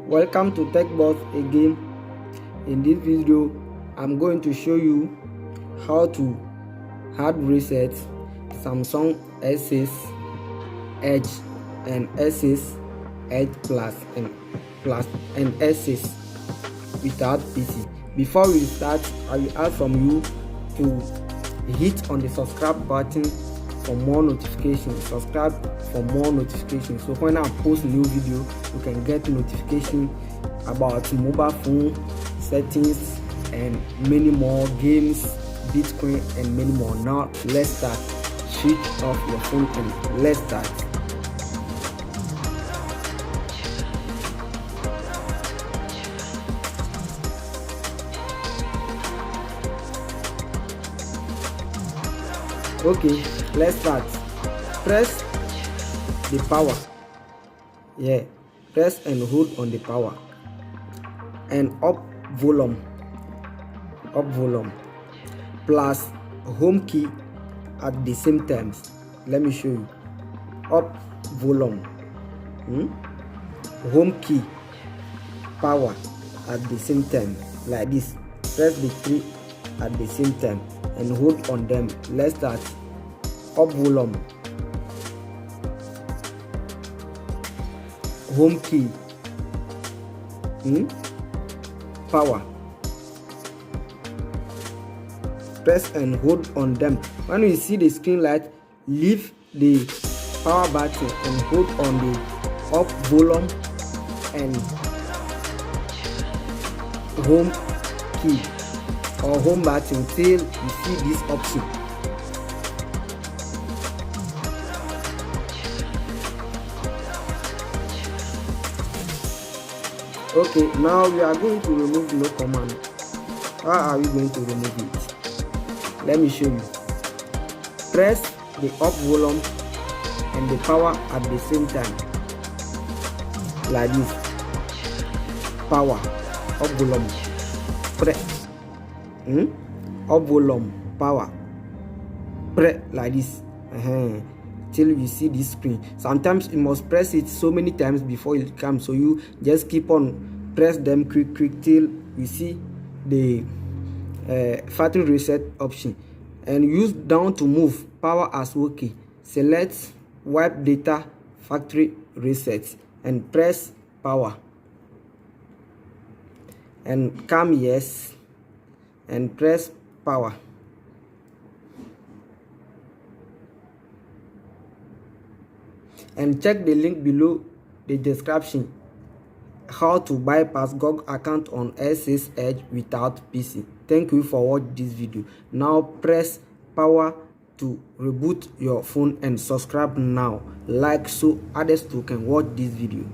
Welcome to TechBoss again. In this video, I'm going to show you how to hard reset Samsung S6 Edge and S6 Edge Plus and S6 without PC. Before we start, I will ask from you to hit on the subscribe button for more notifications. Subscribe for more notifications, so when I post new video you can get notification about mobile phone settings and many more, games, Bitcoin and many more. Now let's start. Switch off your phone and let's start. Okay, let's start. Press the power. Press and hold on the power and up volume plus home key at the same time. Let me show you. Up volume, home key, power at the same time, like this. Press the three at the same time and hold on them. Let's start. Up volume, home key, power. Press and hold on them. When you see the screen light, leave the power button and hold on the up volume and home key or home button till you see this option. Okay, now we are going to remove no command. How are we going to remove it? Let me show you. Press the up volume and the power at the same time, like this. Power, up volume, press, up volume, power, press like this, till you see this screen. Sometimes you must press it so many times before it comes, so you just keep on press them quick till you see the factory reset option, and use down to move power as okay. Select wipe data factory reset and press power and come yes and press power. And check the link below the description how to bypass Google account on S6 Edge without PC. Thank you for watching this video. Now press power to reboot your phone and subscribe now, like, so others too can watch this video.